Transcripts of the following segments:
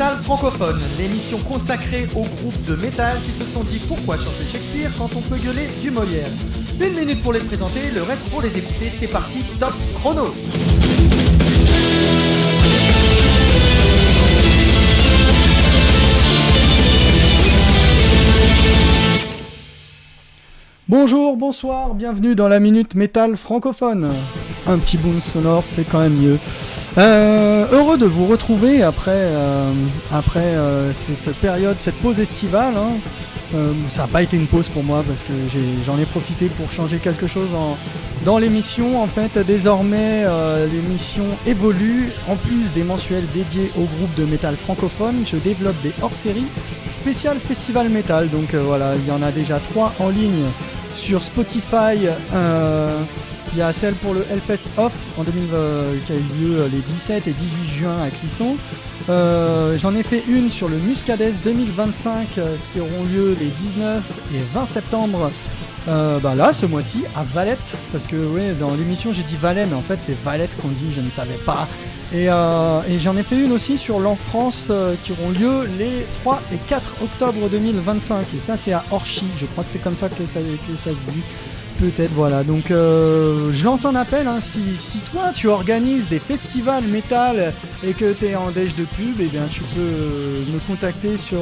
Métal francophone, l'émission consacrée aux groupes de métal qui se sont dit pourquoi chanter Shakespeare quand on peut gueuler du Molière. 1 minute pour les présenter, le reste pour les écouter, c'est parti, top chrono. Bonjour, bonsoir, bienvenue dans la Minute Métal francophone. Un petit boom sonore, c'est quand même mieux. Heureux de vous retrouver après cette période, cette pause estivale. Ça n'a pas été une pause pour moi parce que j'en ai profité pour changer quelque chose dans l'émission. En fait, désormais, l'émission évolue. En plus des mensuels dédiés au groupe de métal francophone, je développe des hors-séries spéciales festival métal. Donc voilà, il y en a déjà 3 en ligne sur Spotify. Il y a celle pour le Hellfest Off en 2000, qui a eu lieu les 17 et 18 juin à Clisson. J'en ai fait une sur le Muscadès 2025 qui auront lieu les 19 et 20 septembre. Là, ce mois-ci, à Valette, parce que ouais, dans l'émission j'ai dit Valais, mais en fait c'est Valette qu'on dit, je ne savais pas. Et j'en ai fait une aussi sur l'Enfrance qui auront lieu les 3 et 4 octobre 2025. Et ça c'est à Orchy, je crois que c'est comme ça que ça se dit. Peut-être, voilà. Donc je lance un appel, hein. Si toi tu organises des festivals métal et que tu es en déj de pub, eh bien tu peux me contacter sur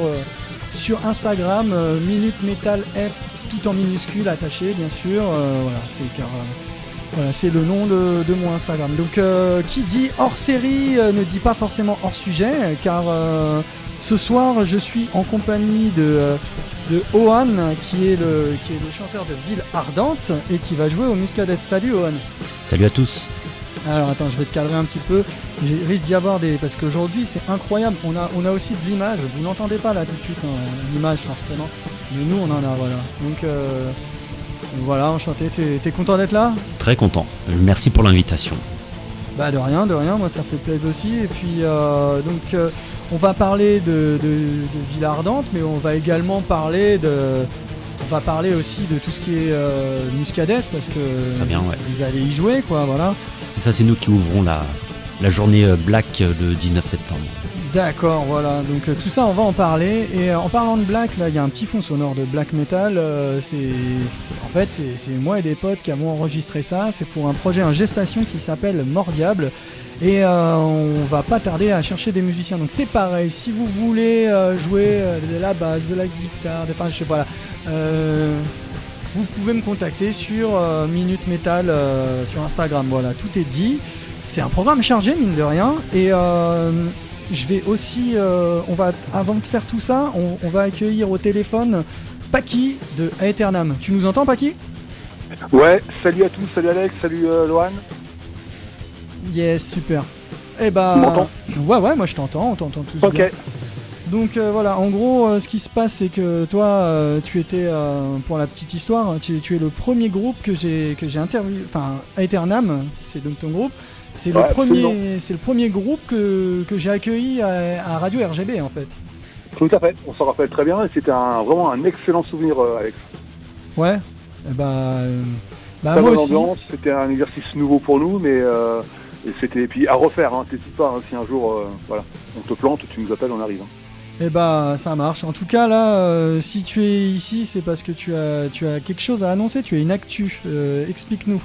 Instagram, Minute Metal F, tout en minuscule, attaché bien sûr. C'est le nom de mon Instagram. Donc qui dit hors série ne dit pas forcément hors sujet, car ce soir je suis en compagnie de Ohan, qui est le chanteur de Ville Ardente et qui va jouer au Muscadès. Salut Ohan. Salut à tous. Alors attends, je vais te cadrer un petit peu. Il risque d'y avoir parce qu'aujourd'hui c'est incroyable. On a aussi de l'image. Vous n'entendez pas là tout de suite, hein, l'image forcément. Mais nous on en a, voilà. Donc voilà, enchanté. T'es content d'être là ? Très content. Merci pour l'invitation. Bah de rien, moi ça fait plaisir aussi. Et puis on va parler de Ville Ardente, mais on va également parler aussi de tout ce qui est Muscadès, parce que bien, ouais. Vous allez y jouer, quoi, voilà. C'est ça, c'est nous qui ouvrons la journée Black le 19 septembre. D'accord, voilà, donc tout ça on va en parler. Et en parlant de Black, là il y a un petit fond sonore de Black Metal. C'est moi et des potes qui avons enregistré ça. C'est pour un projet en gestation qui s'appelle Mordiable. Et on va pas tarder à chercher des musiciens. Donc c'est pareil, si vous voulez jouer de la basse, de la guitare, enfin je sais pas là, vous pouvez me contacter sur Minute Metal sur Instagram. Voilà, tout est dit. C'est un programme chargé mine de rien. Et je vais aussi, avant de faire tout ça, on va accueillir au téléphone Paki de Aeternam. Tu nous entends, Paki ? Ouais, salut à tous, salut Alex, salut Lohan. Yes, super. Tu m'entends ? Ouais, moi je t'entends, on t'entend tous bien. Ok. Donc voilà, en gros, ce qui se passe, c'est que toi, tu étais, pour la petite histoire, tu es le premier groupe que j'ai interviewé, enfin, Aeternam, c'est donc ton groupe. C'est le premier groupe que j'ai accueilli à Radio RGB en fait. Tout à fait, on s'en rappelle très bien et c'était vraiment un excellent souvenir, Alex. Ouais, Très moi bonne aussi. ambiance, c'était un exercice nouveau pour nous, mais et puis à refaire, hein, t'hésites pas, hein, si un jour on te plante, tu nous appelles, on arrive. Hein. Ça marche. En tout cas là, si tu es ici, c'est parce que tu as quelque chose à annoncer, tu as une actu. Explique-nous.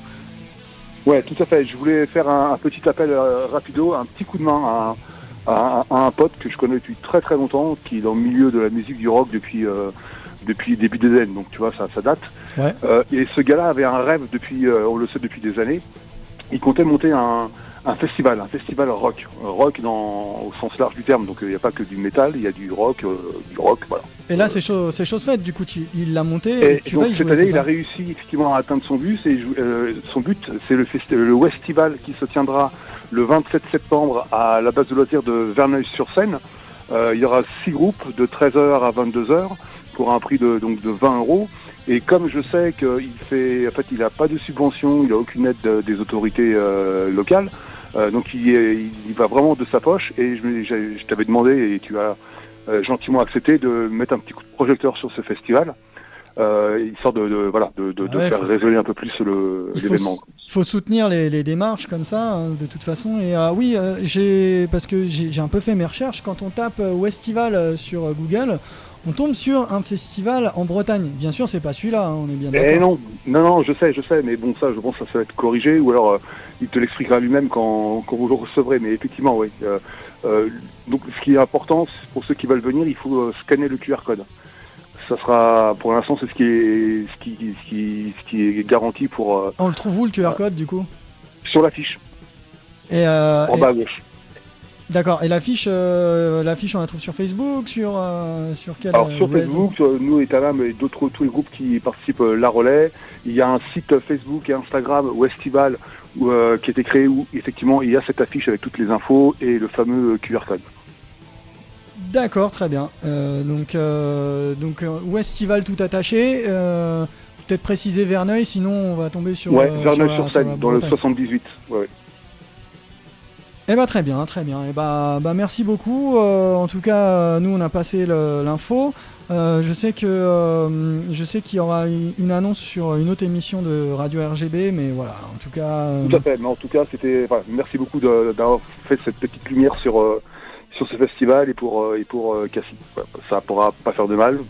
Ouais, tout à fait. Je voulais faire un petit appel rapido, un petit coup de main à un pote que je connais depuis très très longtemps, qui est dans le milieu de la musique du rock depuis début des années, donc tu vois, ça date. Ouais. Et ce gars-là avait un rêve on le sait depuis des années. Il comptait monter un festival rock au sens large du terme. Donc il n'y a pas que du métal, il y a du rock, voilà. Et là, c'est chose faite. Du coup, il l'a monté. Et tu donc vas y cette jouer, année, il a réussi effectivement à atteindre son but. Son but, c'est le Westival qui se tiendra le 27 septembre à la base de loisirs de Verneuil-sur-Seine. Il y aura 6 groupes de 13h à 22h pour un prix de 20 €. Et comme je sais qu'il n'a pas de subvention, il n'a aucune aide des autorités locales, donc il va vraiment de sa poche. Et je t'avais demandé, et tu as gentiment accepté de mettre un petit coup de projecteur sur ce festival. histoire de faire résonner un peu plus l'événement. Il faut soutenir les démarches comme ça, hein, de toute façon. Et parce que j'ai un peu fait mes recherches. Quand on tape Westival sur Google, on tombe sur un festival en Bretagne. Bien sûr, c'est pas celui-là, hein, on est bien d'accord. Non, je sais, mais bon, ça, je pense que ça va être corrigé, ou alors il te l'expliquera lui-même quand vous le recevrez. Mais effectivement, oui. Donc, ce qui est important, pour ceux qui veulent venir, il faut scanner le QR code. Ça sera, pour l'instant, c'est ce qui est garanti pour. On le trouve où le QR code du coup? Sur l'affiche. En bas à gauche. D'accord. Et l'affiche, on la trouve sur Facebook, sur quel Alors sur Facebook, nous Eternam et tous les groupes qui participent, La Relais. Il y a un site Facebook et Instagram Westival qui a été créé où effectivement il y a cette affiche avec toutes les infos et le fameux QR code. D'accord, très bien. Donc Westival tout attaché. Peut-être préciser Verneuil, sinon on va tomber sur. Ouais, Verneuil-sur-Seine, dans le 78. Ouais. Eh ben très bien. Eh ben, merci beaucoup. En tout cas, nous on a passé l'info. Je sais qu'il y aura une annonce sur une autre émission de Radio RGB, mais voilà. En tout cas. Tout à fait. Mais en tout cas, merci beaucoup d'avoir fait cette petite lumière sur ce festival et pour Cassis. Ça pourra pas faire de mal.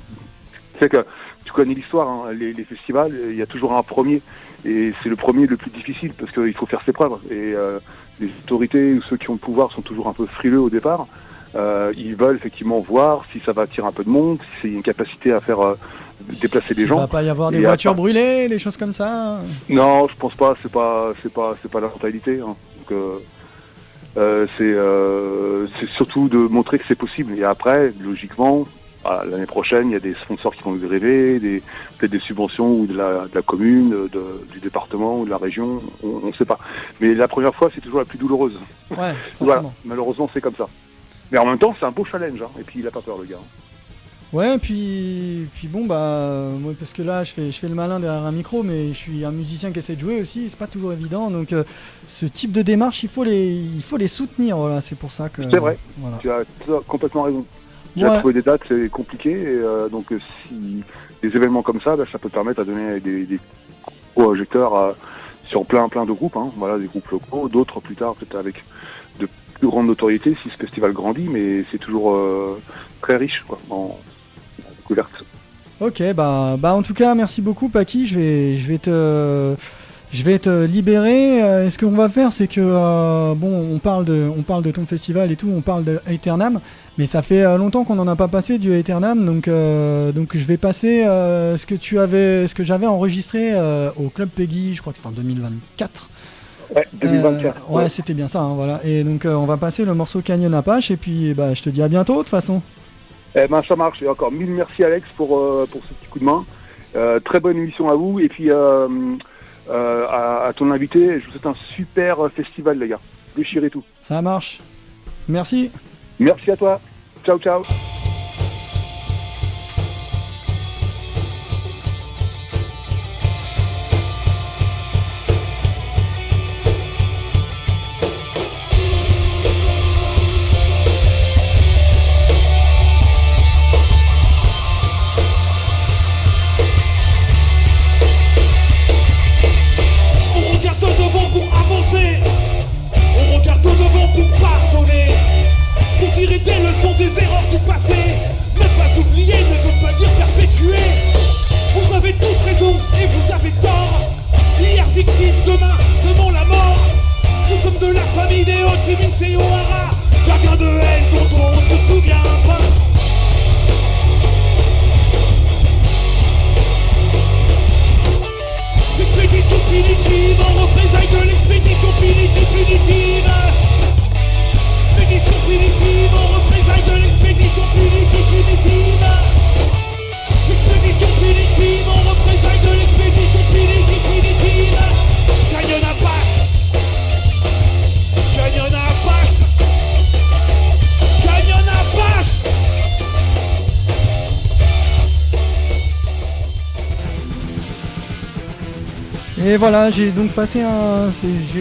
C'est que tu connais l'histoire, hein, les festivals, il y a toujours un premier, et c'est le premier le plus difficile parce qu'il faut faire ses preuves. Et les autorités ou ceux qui ont le pouvoir sont toujours un peu frileux au départ. Ils veulent effectivement voir si ça va attirer un peu de monde, si c'est une capacité à faire déplacer des gens. Il va pas y avoir des voitures brûlées, des choses comme ça? Non, je pense pas. C'est pas la mentalité. Hein. Donc, c'est surtout de montrer que c'est possible. Et après, logiquement, l'année prochaine, il y a des sponsors qui vont nous arriver, peut-être des subventions ou de la commune, du département ou de la région, on ne sait pas. Mais la première fois, c'est toujours la plus douloureuse. Ouais, forcément. Voilà, malheureusement, c'est comme ça. Mais en même temps, c'est un beau challenge, hein. Et puis il a pas peur, le gars. Ouais, puis bon, moi, parce que là, je fais le malin derrière un micro, mais je suis un musicien qui essaie de jouer aussi, c'est pas toujours évident. Donc, ce type de démarche, il faut les soutenir. Voilà, c'est pour ça que. C'est vrai. Voilà. Tu as complètement raison. Trouver des dates, c'est compliqué. Et, donc, si des événements comme ça, ça peut permettre à donner des projecteurs sur plein de groupes. Hein. Voilà, des groupes locaux, d'autres plus tard, peut-être avec de plus grande notoriété si ce festival grandit, mais c'est toujours très riche, quoi, en découverte. Ok, en tout cas, merci beaucoup, Paki. Je vais te libérer. Ce qu'on va faire, c'est que on parle de ton festival et tout, on parle de Eternam, mais ça fait longtemps qu'on n'en a pas passé du Eternam, donc je vais passer ce que j'avais enregistré au Club Peggy, je crois que c'était en 2024. Ouais, 2024. Ouais, c'était bien ça, hein, voilà. Et donc on va passer le morceau Canyon Apache, et puis je te dis à bientôt de toute façon. Eh ben ça marche, et encore mille merci Alex pour ce petit coup de main. Très bonne émission à vous, et puis à ton invité, je vous souhaite un super festival, les gars. Déchirez tout. Ça marche. Merci. Merci à toi. Ciao, ciao. On regarde au devant pour pardonner, pour tirer des leçons des erreurs du passé. Ne pas oublier ne veut pas dire perpétuer. Vous avez tous raison et vous avez tort. Hier victime, demain semons la mort. Nous sommes de la famille des Ho Chi Minh et O'Hara. Chacun de haine dont on ne se souvient pas. L'expédition punitive en représailles de l'expédition punitive. L'expédition punitive en représailles de l'expédition punitive. L'expédition punitive en représailles de l'expédition punitive. Canyon Apache. Canyon Apache. Canyon Apache. Et voilà, j'ai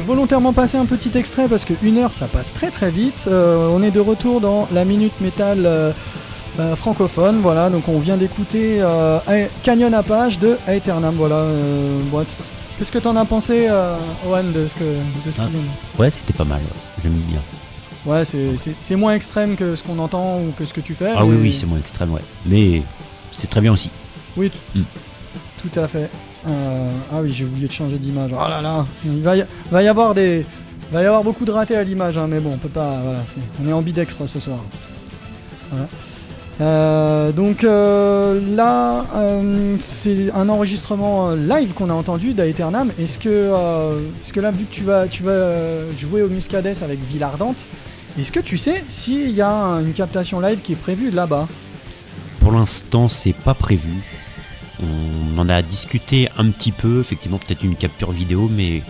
volontairement passé un petit extrait parce que 1 heure ça passe très très vite. On est de retour dans la Minute Métal francophone. Voilà, donc on vient d'écouter Canyon Apache de Aeternam. Voilà. Qu'est-ce que t'en as pensé, Owen, de ce qu'il vient de... Ouais, c'était pas mal. J'aime bien. Ouais, c'est moins extrême que ce qu'on entend ou que ce que tu fais. Ah oui, c'est moins extrême, ouais. Mais c'est très bien aussi. Oui, tout à fait. Ah oui, j'ai oublié de changer d'image. Oh là là, il va y avoir beaucoup de ratés à l'image, hein, mais bon, on peut pas. Voilà, on est ambidextre ce soir. Voilà. Donc là, c'est un enregistrement live qu'on a entendu d'Aeternam. Est-ce que là, vu que tu vas jouer au Muscadès avec Ville Ardente, est-ce que tu sais s'il y a une captation live qui est prévue là-bas ? Pour l'instant, c'est pas prévu. On en a discuté un petit peu, effectivement, peut-être une capture vidéo, mais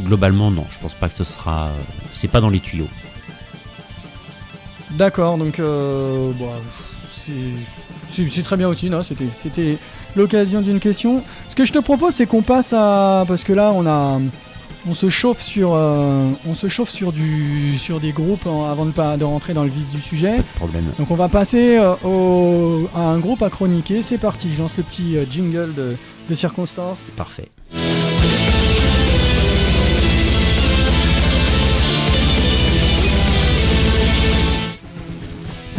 globalement, non. Je pense pas que ce sera. C'est pas dans les tuyaux. D'accord, donc c'est très bien aussi, non, c'était l'occasion d'une question. Ce que je te propose, c'est qu'on passe à, parce que là on se chauffe sur des groupes avant de rentrer dans le vif du sujet. Pas de problème. Donc on va passer à un groupe à chroniquer. C'est parti, je lance le petit jingle de circonstance. C'est parfait.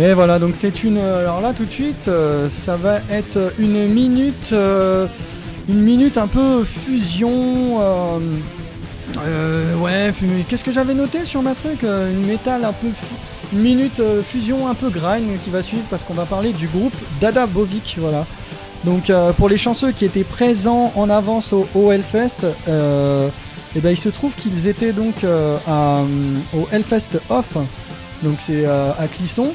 Et voilà, donc c'est alors là tout de suite, ça va être une minute un peu fusion. Qu'est-ce que j'avais noté sur ma truc, une métal un peu, une minute fusion un peu grind qui va suivre parce qu'on va parler du groupe Dada Bovic, voilà. Donc pour les chanceux qui étaient présents en avance au Hellfest, il se trouve qu'ils étaient donc au Hellfest Off. Donc c'est à Clisson.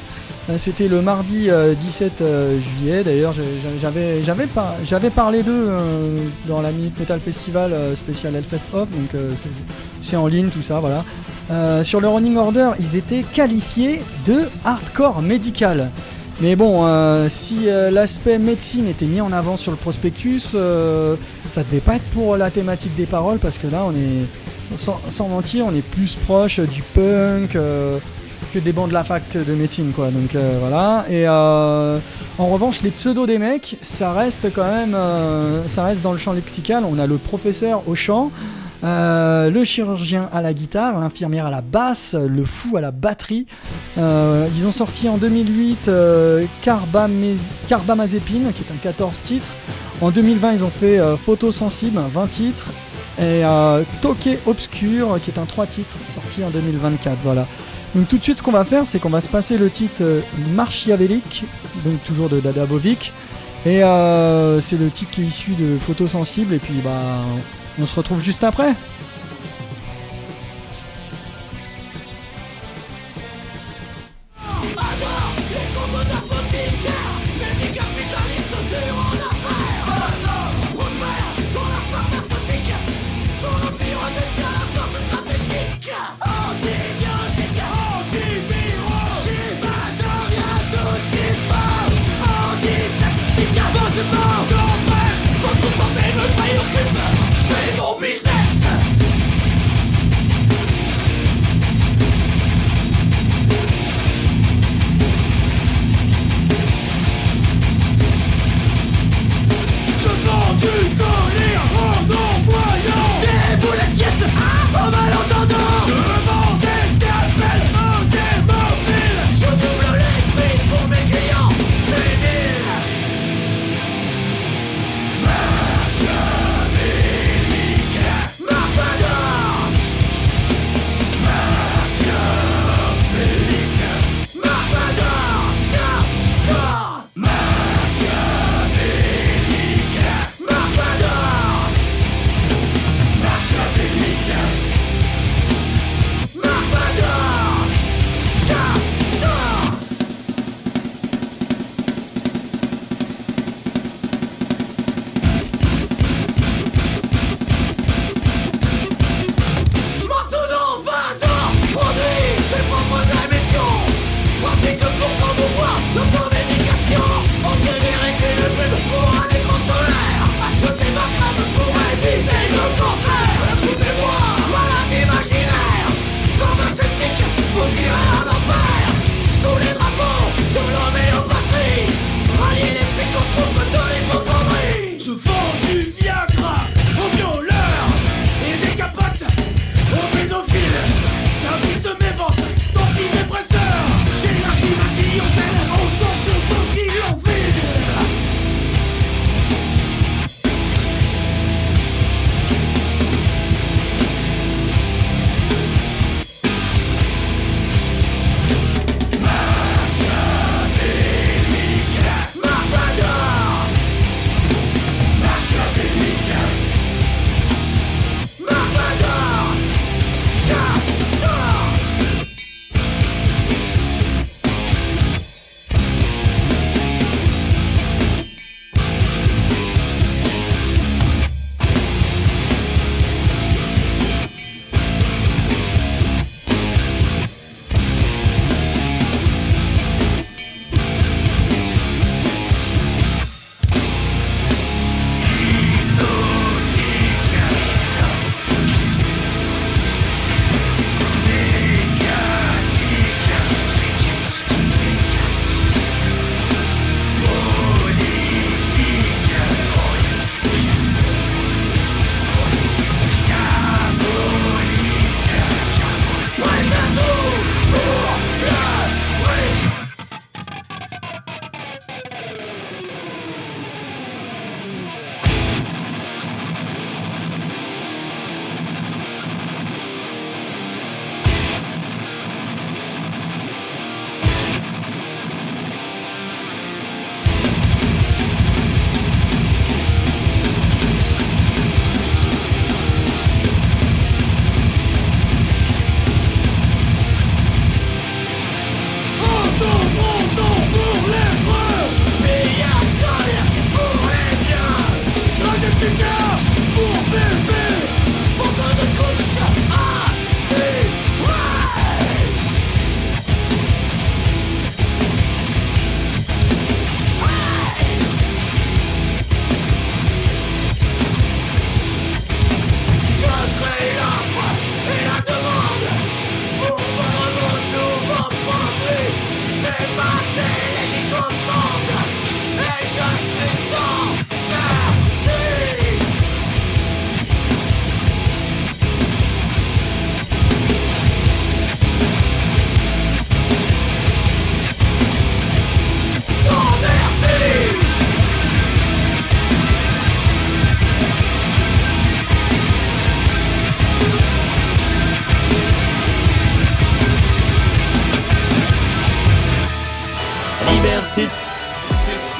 C'était le mardi 17 juillet. D'ailleurs, j'avais parlé d'eux dans la Minute Metal Festival spécial Hellfest Off. Donc c'est en ligne tout ça, voilà. Sur le Running Order, ils étaient qualifiés de hardcore médical. Mais bon, si l'aspect médecine était mis en avant sur le prospectus, ça devait pas être pour la thématique des paroles, parce que là, on est, sans mentir, on est plus proche du punk que des bancs de la fac de médecine, quoi. Donc voilà. Et en revanche, les pseudos des mecs, ça reste quand même, ça reste dans le champ lexical. On a le professeur au chant. Le chirurgien à la guitare, l'infirmière à la basse, le fou à la batterie. Ils ont sorti en 2008 Carbamazepine, qui est un 14 titres. En 2020, ils ont fait Photosensible, 20 titres. Et Toqué Obscur, qui est un 3 titres, sorti en 2024. Voilà. Donc tout de suite, ce qu'on va faire, c'est qu'on va se passer le titre Machiavélique, donc toujours de Dada Bovic. Et c'est le titre qui est issu de Photosensible. Et puis, on se retrouve juste après. C'est mon business.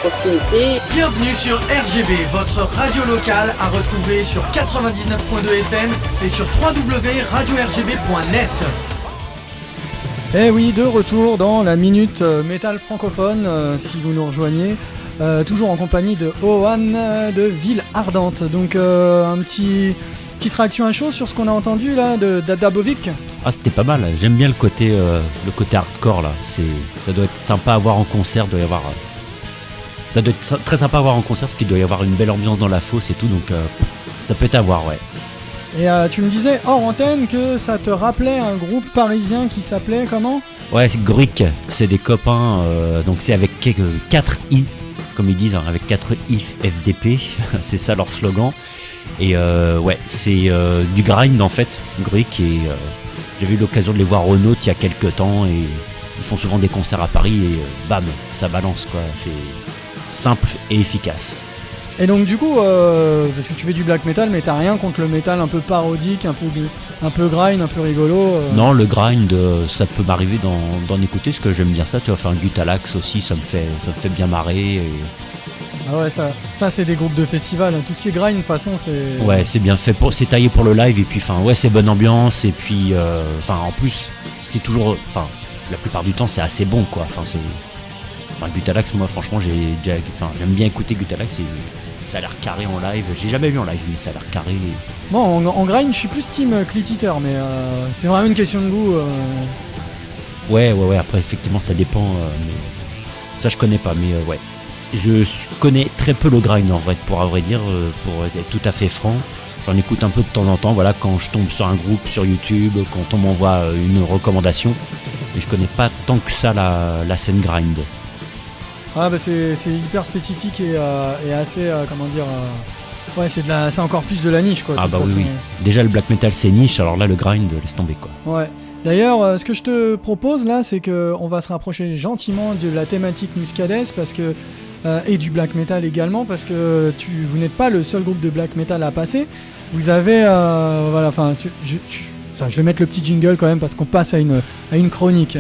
proximité. Bienvenue sur RGB, votre radio locale à retrouver sur 99.2 FM et sur www.radio-rgb.net. Eh oui, de retour dans la minute métal francophone, si vous nous rejoignez, toujours en compagnie de Ohan de Ville Ardente. Donc petite réaction à chaud sur ce qu'on a entendu là de Dadabovic. Ah, c'était pas mal, j'aime bien le côté hardcore là, ça doit être sympa à voir en concert, ça doit être très sympa à voir en concert parce qu'il doit y avoir une belle ambiance dans la fosse et tout, donc ça peut être à voir, ouais. Et tu me disais hors antenne que ça te rappelait un groupe parisien qui s'appelait comment ? Ouais, c'est Gruik, c'est des copains, donc c'est avec 4 I, comme ils disent, hein, avec 4 I FDP, c'est ça leur slogan. Et ouais, c'est du grind en fait, Gruik, et j'avais eu l'occasion de les voir au Naut il y a quelques temps, et ils font souvent des concerts à Paris, et bam, ça balance quoi, c'est simple et efficace. Et donc du coup, parce que tu fais du black metal, mais t'as rien contre le metal un peu parodique, un peu grind, un peu rigolo Non, le grind, ça peut m'arriver d'en écouter, parce que j'aime bien ça. Tu vas faire un Gutalax aussi, ça me fait bien marrer. Et... Ah ouais, ça c'est des groupes de festival. Tout ce qui est grind, de toute façon, c'est... Ouais, c'est bien fait, c'est taillé pour le live, et puis ouais, c'est bonne ambiance, et puis en plus, c'est toujours... la plupart du temps, c'est assez bon, quoi. Gutalax, moi, franchement, j'aime bien écouter Gutalax, et ça a l'air carré en live. J'ai jamais vu en live, mais ça a l'air carré. Bon, en grind, je suis plus team Clit Eater, mais c'est vraiment une question de goût. Ouais, après, effectivement, ça dépend. Ça, je connais pas, mais ouais. Je connais très peu le grind, en vrai, pour dire, pour être tout à fait franc. J'en écoute un peu de temps en temps, voilà, quand je tombe sur un groupe sur YouTube, quand on m'envoie une recommandation. Mais je connais pas tant que ça la scène grind. Ah bah c'est hyper spécifique et assez comment dire ouais, c'est encore plus de la niche quoi. Ah bah oui. Déjà le black metal c'est niche, alors là le grind laisse tomber quoi. Ouais. D'ailleurs ce que je te propose là, c'est que on va se rapprocher gentiment de la thématique Muscadès parce que et du black metal également, parce que vous n'êtes pas le seul groupe de black metal à passer. Vous avez voilà, enfin je vais mettre le petit jingle quand même parce qu'on passe à une chronique.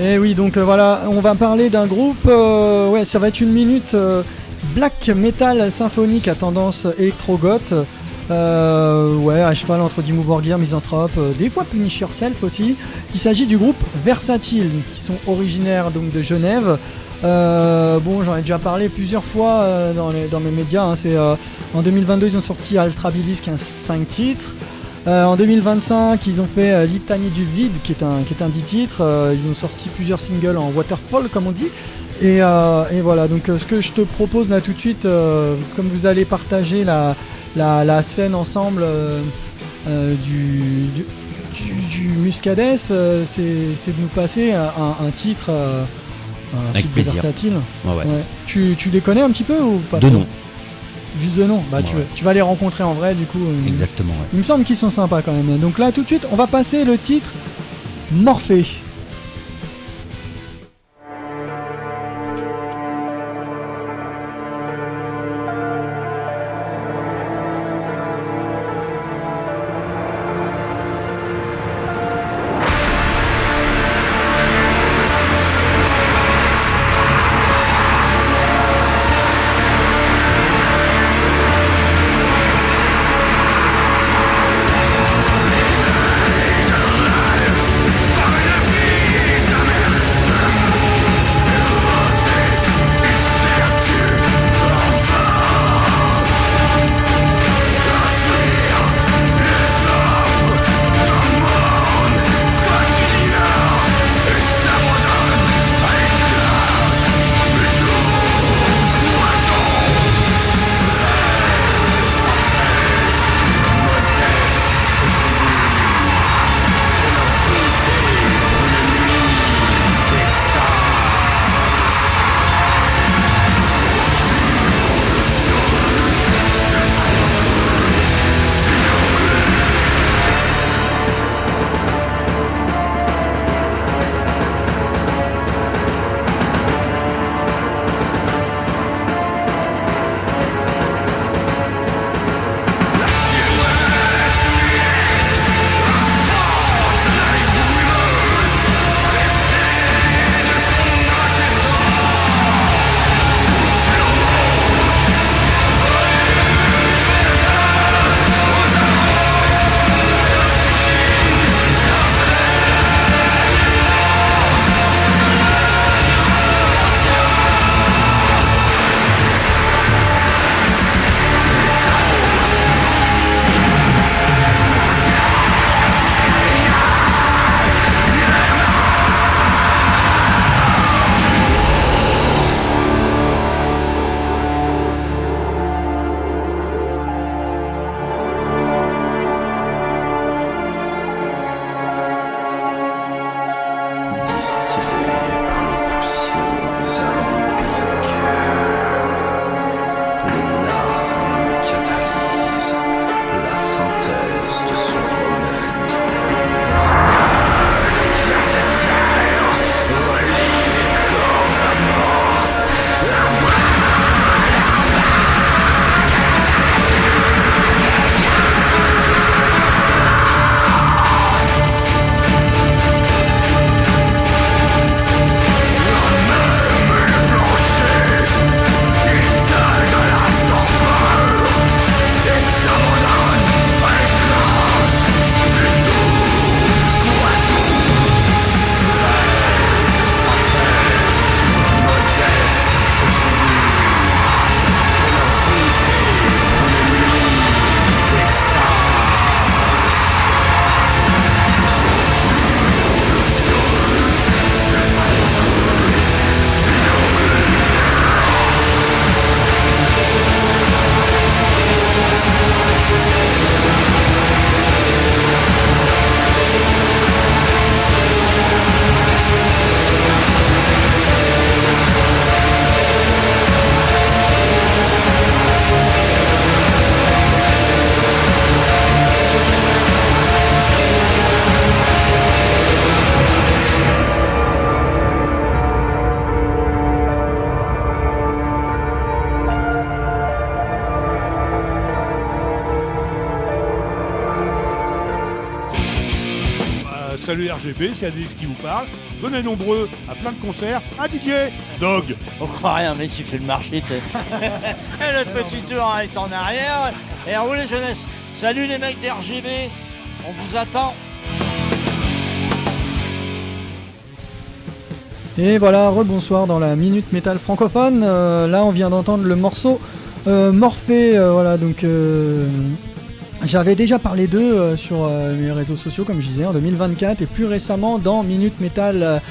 Et oui, donc voilà, on va parler d'un groupe, ouais, ça va être une minute black metal symphonique à tendance électro-goth, ouais, à cheval entre Dimmu Borgir, Misanthrope, des fois Punish Yourself aussi. Il s'agit du groupe Versatile, qui sont originaires donc de Genève. Bon, j'en ai déjà parlé plusieurs fois dans mes médias, hein. C'est en 2022 ils ont sorti Altrabilis qui a 5 titres. En 2025 ils ont fait Litanie du vide qui est un 10 titres. Ils ont sorti plusieurs singles en waterfall comme on dit. Et voilà, donc ce que je te propose là tout de suite, comme vous allez partager la scène ensemble du Muscadès, c'est de nous passer un titre avec type plaisir. Versatile. Ouais. Ouais. Tu les connais un petit peu ou pas? De nom. Juste de nom. Bah Ouais. tu vas les rencontrer en vrai du coup. Exactement, ouais. Il me semble qu'ils sont sympas quand même. Donc là tout de suite on va passer le titre Morphée. Par une salut RGB, s'il y a des qui vous parlent. Venez nombreux à plein de concerts. Un DJ, Dog. On croit rien, mec, qui fait le marché. Et le petit tour est en arrière. Et à vous les jeunesses. Salut les mecs d'RGB. On vous attend. Et voilà, rebonsoir dans la Minute Métal francophone. Là, on vient d'entendre le morceau Morphée. Voilà, donc j'avais déjà parlé d'eux sur mes réseaux sociaux, comme je disais, en 2024, et plus récemment dans Minute Métal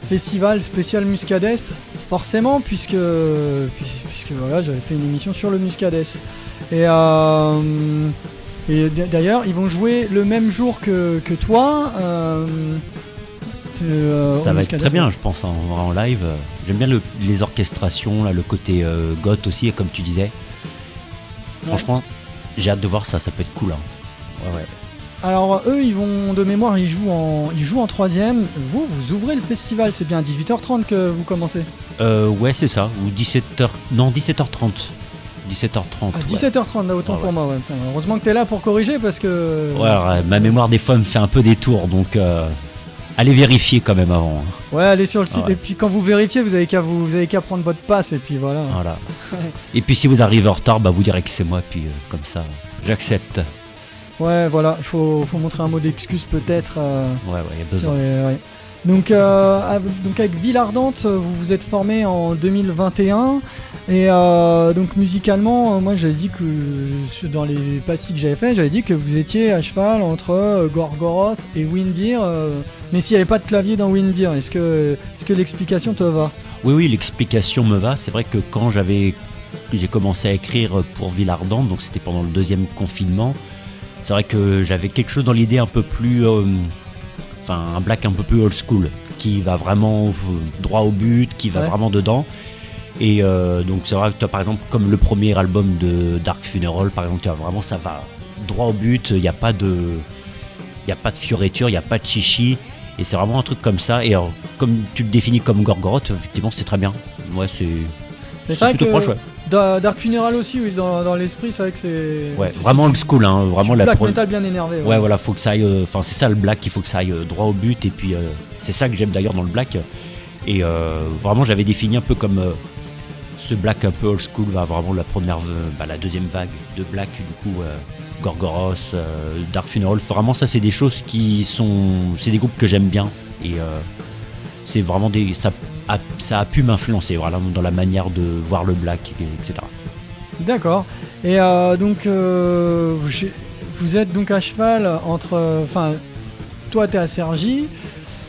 Festival spécial Muscadès, forcément, puisque voilà, j'avais fait une émission sur le Muscadès. Et d'ailleurs, ils vont jouer le même jour que toi. Ça va être très bien, je pense, en live. J'aime bien les orchestrations, là, le côté goth aussi, et comme tu disais. Franchement, j'ai hâte de voir ça, ça peut être cool. Hein. Ouais. Alors eux, ils vont de mémoire, ils jouent en troisième. Vous ouvrez le festival, c'est bien à 18h30 que vous commencez. Ouais, c'est ça, ou 17h... Non, 17h30. 17h30. Ah, 17h30, là, autant pour moi. Ouais. Putain, heureusement que t'es là pour corriger, parce que... Ouais, alors, ma mémoire des fois me fait un peu des tours, donc... Allez vérifier quand même avant. Ouais, allez sur le site. Ouais. Et puis quand vous vérifiez, vous avez qu'à prendre votre passe, et puis voilà. Et puis si vous arrivez en retard, vous direz que c'est moi, puis comme ça, j'accepte. Ouais, voilà, il faut montrer un mot d'excuse peut-être. Ouais, il y a besoin. Ouais. Donc avec Ville Ardente, vous vous êtes formé en 2021. Et donc musicalement, moi j'avais dit que dans les passis que j'avais fait, j'avais dit que vous étiez à cheval entre Gorgoroth et Windir. Mais s'il n'y avait pas de clavier dans Windir, est-ce que l'explication te va ? Oui, l'explication me va. C'est vrai que quand j'ai commencé à écrire pour Ville Ardente, donc c'était pendant le deuxième confinement, c'est vrai que j'avais quelque chose dans l'idée un peu plus... un black un peu plus old school, qui va vraiment droit au but, qui va vraiment dedans. Et donc c'est vrai que toi, par exemple, comme le premier album de Dark Funeral, par exemple, vraiment ça va droit au but, il n'y a pas de fioritures, il n'y a pas de chichi, et c'est vraiment un truc comme ça. Et alors, comme tu le définis comme Gorgoroth, effectivement c'est très bien. Ouais, c'est vrai plutôt que proche, ouais. Dark Funeral aussi, oui, dans l'esprit, c'est vrai que c'est... Ouais, vraiment old school, hein, vraiment la black metal bien énervé. Ouais, voilà, faut que ça aille... c'est ça le black, il faut que ça aille droit au but, et puis c'est ça que j'aime d'ailleurs dans le black. Et vraiment, j'avais défini un peu comme ce black un peu old school, vraiment la deuxième vague de black, du coup, Gorgoroth, Dark Funeral. Vraiment, ça, c'est des choses c'est des groupes que j'aime bien, et c'est vraiment ça a pu m'influencer, voilà, dans la manière de voir le black, etc. D'accord. Et donc, vous êtes donc à cheval entre... toi, t'es à Cergy,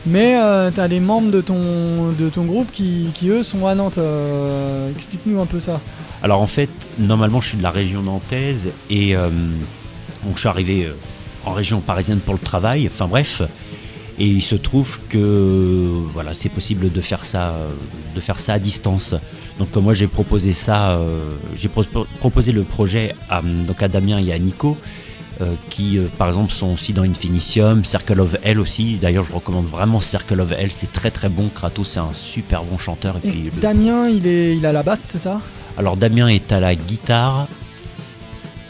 mais t'as les membres de ton groupe qui eux, sont à Nantes. Explique-nous un peu ça. Alors, en fait, normalement, je suis de la région nantaise, et donc, je suis arrivé en région parisienne pour le travail, enfin bref... Et il se trouve que voilà, c'est possible de faire ça à distance. Donc moi j'ai proposé ça, proposé le projet à Damien et à Nico, qui par exemple sont aussi dans Infinitium, Circle of Hell aussi. D'ailleurs je recommande vraiment Circle of Hell, c'est très très bon. Kratos c'est un super bon chanteur. Et puis, Damien il a la basse, c'est ça ? Alors Damien est à la guitare,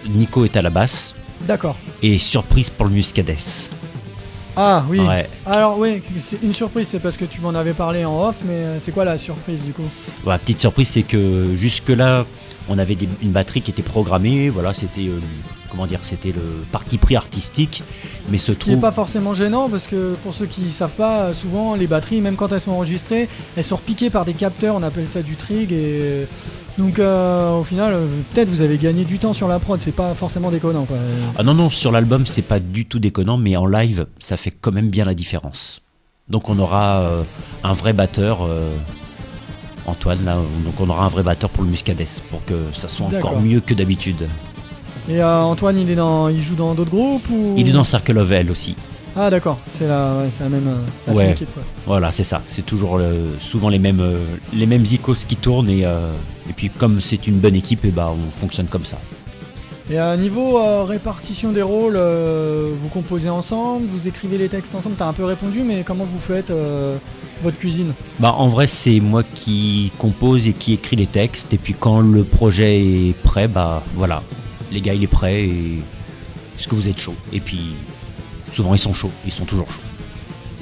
Nico est à la basse. D'accord. Et surprise pour le Muscadès. Ah oui, ouais. Alors oui, c'est une surprise, c'est parce que tu m'en avais parlé en off, mais c'est quoi la surprise du coup ? Voilà, petite surprise, c'est que jusque là on avait une batterie qui était programmée, voilà, c'était c'était le parti pris artistique, mais ce qui n'est pas forcément gênant, parce que pour ceux qui ne savent pas, souvent les batteries, même quand elles sont enregistrées, elles sont repiquées par des capteurs, on appelle ça du trig, et donc au final peut-être vous avez gagné du temps sur la prod, c'est pas forcément déconnant quoi. Ah non, sur l'album c'est pas du tout déconnant, mais en live ça fait quand même bien la différence. Donc on aura un vrai batteur, Antoine là, donc on aura un vrai batteur pour le Muscadès, pour que ça soit encore mieux que d'habitude. Et Antoine il joue dans d'autres groupes ou... Il est dans Circle of Hell aussi. Ah d'accord, c'est la même équipe quoi. Voilà, c'est ça, c'est toujours souvent les mêmes icônes qui tournent, et puis comme c'est une bonne équipe, et on fonctionne comme ça. Et niveau répartition des rôles, vous composez ensemble, vous écrivez les textes ensemble, t'as un peu répondu, mais comment vous faites votre cuisine ? En vrai c'est moi qui compose et qui écrit les textes, et puis quand le projet est prêt, voilà, les gars il est prêt, et est-ce que vous êtes chaud ? Et puis souvent ils sont chauds, ils sont toujours chauds.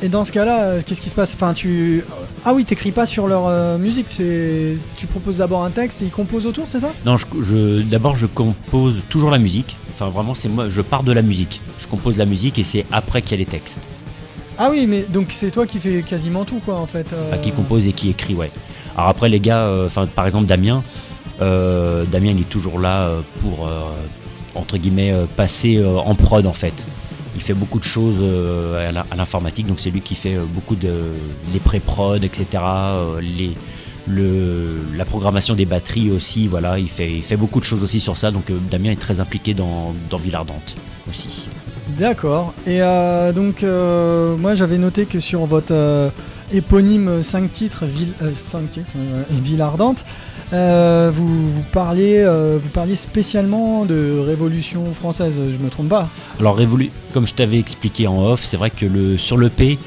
Et dans ce cas-là, qu'est-ce qui se passe? Enfin, ah oui, t'écris pas sur leur musique, tu proposes d'abord un texte et ils composent autour, c'est ça? Non, d'abord je compose toujours la musique. Enfin vraiment, c'est moi, je pars de la musique. Je compose la musique et c'est après qu'il y a les textes. Ah oui, mais donc c'est toi qui fais quasiment tout, quoi, en fait. Qui compose et qui écrit, ouais. Alors après les gars, par exemple Damien, il est toujours là pour entre guillemets passer en prod en fait. Il fait beaucoup de choses à l'informatique, donc c'est lui qui fait beaucoup les pré-prod, etc. La programmation des batteries aussi, voilà, il fait beaucoup de choses aussi sur ça, donc Damien est très impliqué dans Ville-Ardente aussi. D'accord, et donc moi j'avais noté que sur votre éponyme 5 titres, Ville-Ardente, vous parliez spécialement de Révolution française, je me trompe pas? Alors comme je t'avais expliqué en off, c'est vrai que sur l'EP,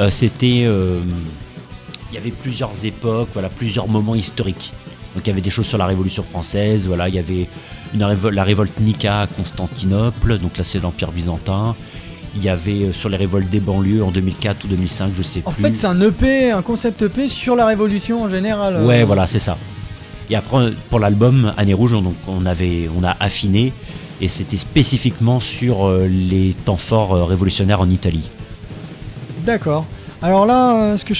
c'était... il y avait plusieurs époques, voilà, plusieurs moments historiques. Donc il y avait des choses sur la Révolution française, voilà, il y avait la révolte Nika à Constantinople, donc là c'est l'Empire byzantin. Il y avait sur les révoltes des banlieues en 2004 ou 2005, je sais plus. En fait, c'est un EP, un concept EP sur la Révolution en général. Ouais, voilà, c'est ça. Et après, pour l'album Année Rouge, donc on a affiné, et c'était spécifiquement sur les temps forts révolutionnaires en Italie. D'accord. Alors là, ce que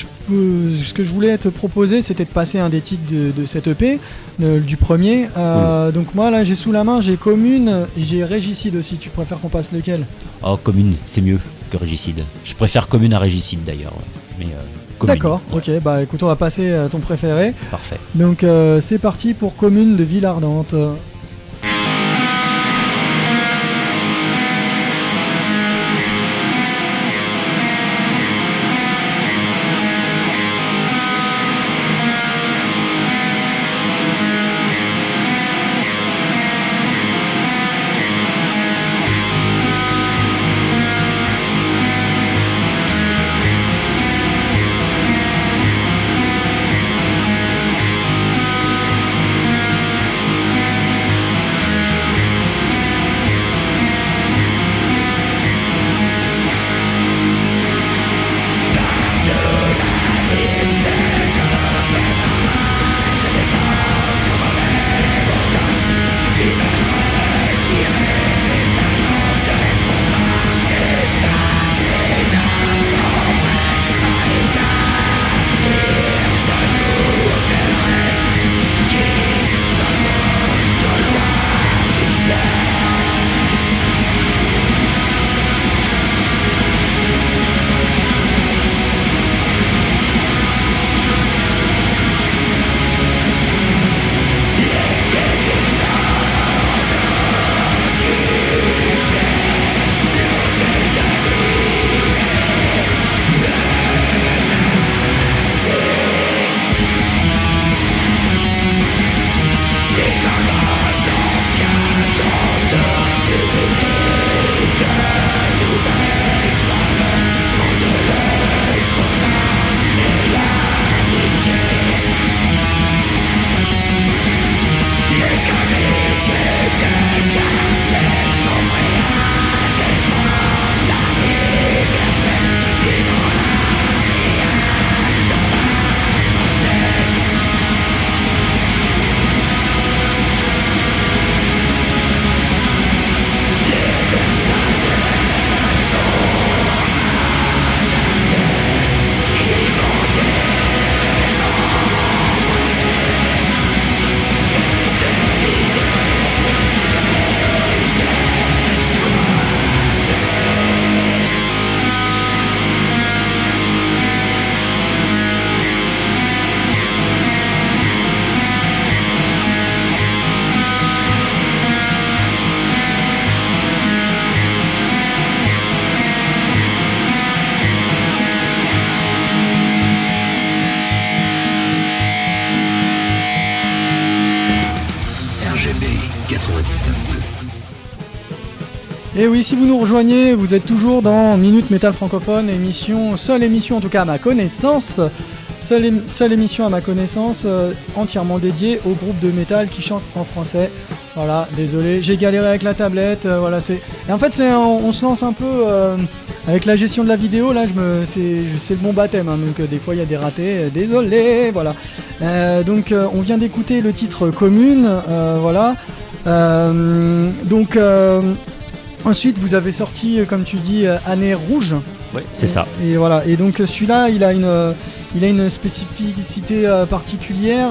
je voulais te proposer, c'était de passer un des titres de cet EP, du premier. Donc moi, là, j'ai sous la main, j'ai Commune et j'ai Régicide aussi. Tu préfères qu'on passe lequel? Oh, Commune, c'est mieux que Régicide. Je préfère Commune à Régicide d'ailleurs. Mais, Commune, d'accord, ouais. Ok, bah écoute, on va passer à ton préféré. Parfait. Donc c'est parti pour Commune de Ville-Ardente. Et oui, si vous nous rejoignez, vous êtes toujours dans Minute Métal Francophone, seule émission en tout cas à ma connaissance, seule émission à ma connaissance entièrement dédiée au groupe de métal qui chante en français Voilà, désolé, j'ai galéré avec la tablette. Voilà, c'est. Et en fait, on se lance un peu avec la gestion de la vidéo. Là, c'est le bon baptême. Hein, donc des fois, il y a des ratés. Désolé, voilà. Donc, on vient d'écouter le titre Commune. Voilà. Ensuite, vous avez sorti, comme tu dis, Année Rouge. Ouais, c'est ça. Et voilà. Et donc celui-là, il a une spécificité particulière.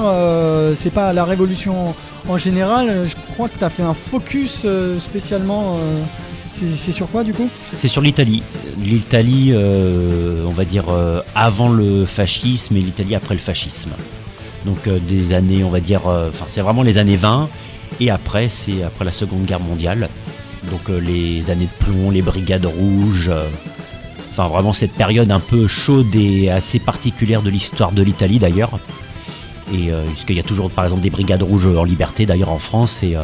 C'est pas la Révolution en général. Je crois que tu as fait un focus spécialement. C'est sur quoi du coup ? C'est sur l'Italie. L'Italie, on va dire avant le fascisme et l'Italie après le fascisme. Donc des années, on va dire, c'est vraiment les années 20. Et après, c'est après la Seconde Guerre mondiale. Donc les années de plomb, les brigades rouges. Enfin, vraiment cette période un peu chaude et assez particulière de l'histoire de l'Italie d'ailleurs. Et puisqu'il y a toujours, par exemple, des brigades rouges en liberté d'ailleurs en France. Et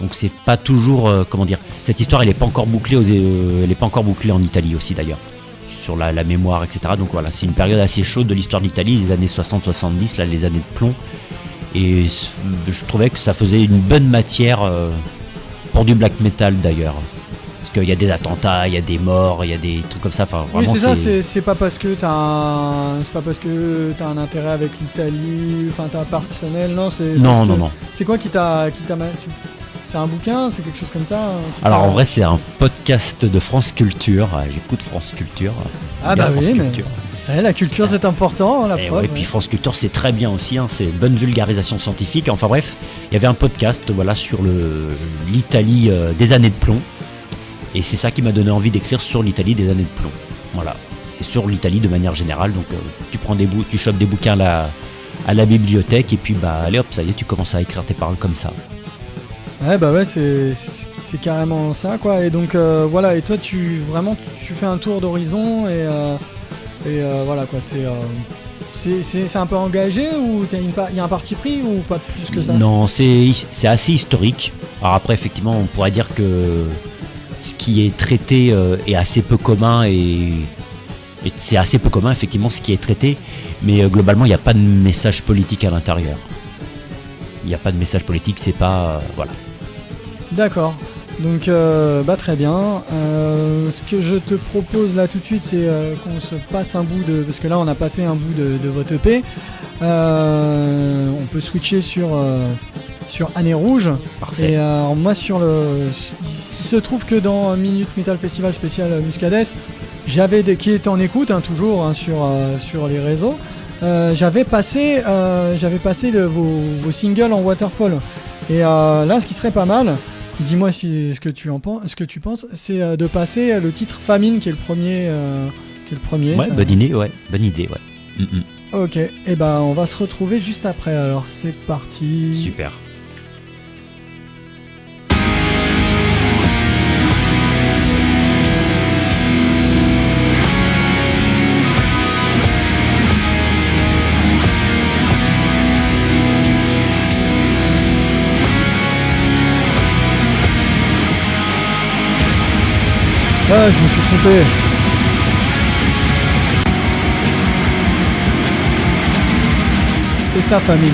donc c'est pas toujours, cette histoire elle n'est pas encore bouclée en Italie aussi d'ailleurs. Sur la mémoire, etc. Donc voilà, c'est une période assez chaude de l'histoire de l'Italie, les années 60-70, là, les années de plomb. Et je trouvais que ça faisait une bonne matière pour du black metal d'ailleurs. Parce qu'il y a des attentats, il y a des morts, il y a des trucs comme ça. Enfin, oui, vraiment, c'est ça, c'est pas parce que t'as un intérêt avec l'Italie, enfin t'as un personnel, non, c'est. Non. C'est quoi qui t'a c'est un bouquin, c'est quelque chose comme ça Alors en vrai, c'est un podcast de France Culture. J'écoute France Culture. Ah bah oui, mais. Ouais, la culture c'est important, la preuve. Et puis France Culture c'est très bien aussi, hein, c'est bonne vulgarisation scientifique. Enfin bref, il y avait un podcast sur l'Italie des années de plomb. Et c'est ça qui m'a donné envie d'écrire sur l'Italie des années de plomb. Voilà. Et sur l'Italie de manière générale. Donc tu chopes des bouquins à la bibliothèque et puis allez hop, ça y est, tu commences à écrire tes paroles comme ça. Ouais bah ouais, c'est carrément ça quoi. Et donc voilà, et toi tu fais un tour d'horizon et voilà quoi, c'est un peu engagé ou il y a un parti pris ou pas plus que ça ? Non, c'est assez historique. Alors après effectivement on pourrait dire que ce qui est traité est assez peu commun et c'est assez peu commun effectivement ce qui est traité, mais globalement il n'y a pas de message politique à l'intérieur. Il n'y a pas de message politique, c'est pas voilà. D'accord. Donc très bien. Ce que je te propose là tout de suite, c'est qu'on se passe un bout de, parce que là on a passé un bout de votre EP. On peut switcher sur Année Rouge. Parfait. Et moi il se trouve que dans Minute Metal Festival spécial Muscadès, qui est en écoute toujours sur les réseaux. J'avais passé vos singles en waterfall. Et là, ce qui serait pas mal, dis-moi ce que tu penses, c'est de passer le titre Famine, qui est le premier. Ouais, bonne idée, ouais. Ok, et on va se retrouver juste après. Alors c'est parti. Super. Ah, je me suis trompé. C'est ça, Famine.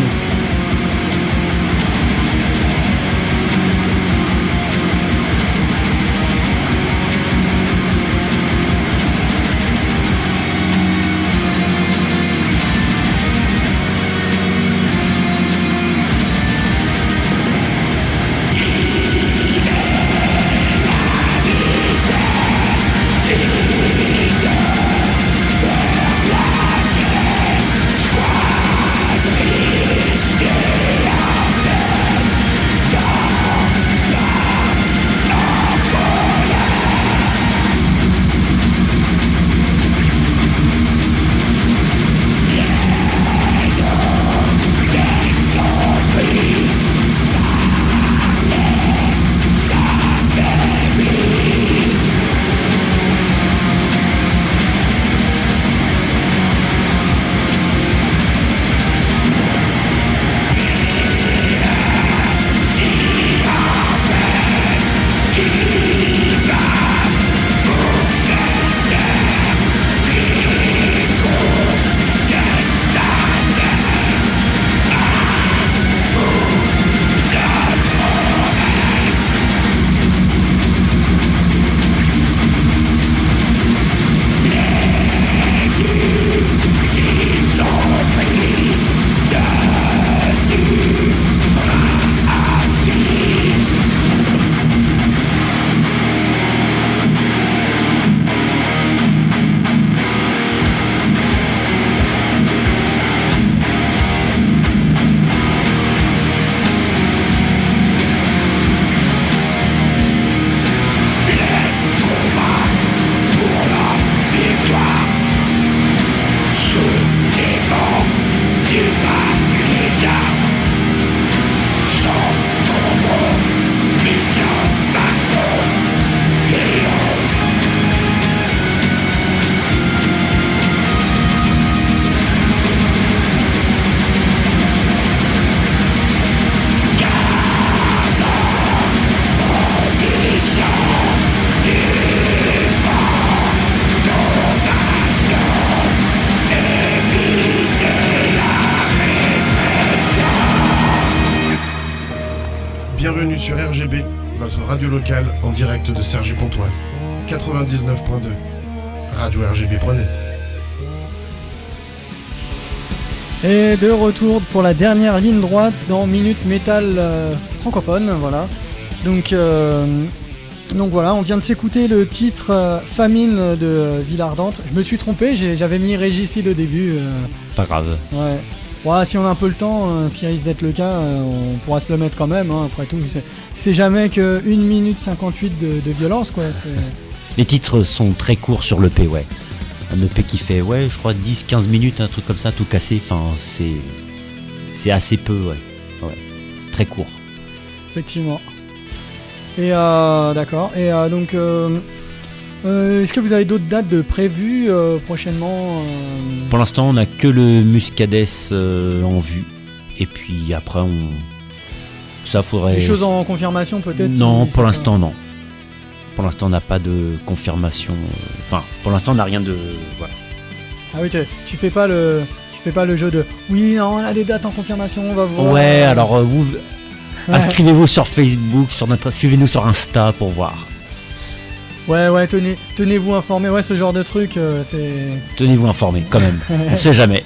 Bienvenue sur RGB, votre radio locale en direct de Cergy-Pontoise. 99.2, radio-rgb.net. Et de retour pour la dernière ligne droite dans Minute Métal francophone, voilà. Donc voilà, on vient de s'écouter le titre Famine de Villardante. Je me suis trompé, j'avais mis Régicide au début. Pas grave. Ouais. Ouais, si on a un peu le temps, ce qui risque d'être le cas, on pourra se le mettre quand même. Hein, après tout, c'est jamais que 1 minute 58 de violence, quoi. Les titres sont très courts sur l'EP, ouais. Un EP qui fait, ouais, je crois 10-15 minutes, un truc comme ça, tout cassé. Enfin, c'est assez peu, ouais. C'est très court. Effectivement. Et d'accord. Et donc, est-ce que vous avez d'autres dates de prévues prochainement Pour l'instant, on n'a que le Muscadès en vue. Et puis après, ça faudrait. Des choses en confirmation peut-être Non, pour l'instant, non. Pour l'instant, on n'a pas de confirmation. Enfin, pour l'instant, on n'a rien de. Voilà. Ah oui, tu fais pas le jeu de. Oui, non, on a des dates en confirmation, on va voir. Ouais, alors vous. Inscrivez-vous sur Facebook, suivez-nous sur Insta pour voir. Ouais, tenez-vous informés, ouais, ce genre de truc, c'est... Tenez-vous informés, quand même, on sait jamais.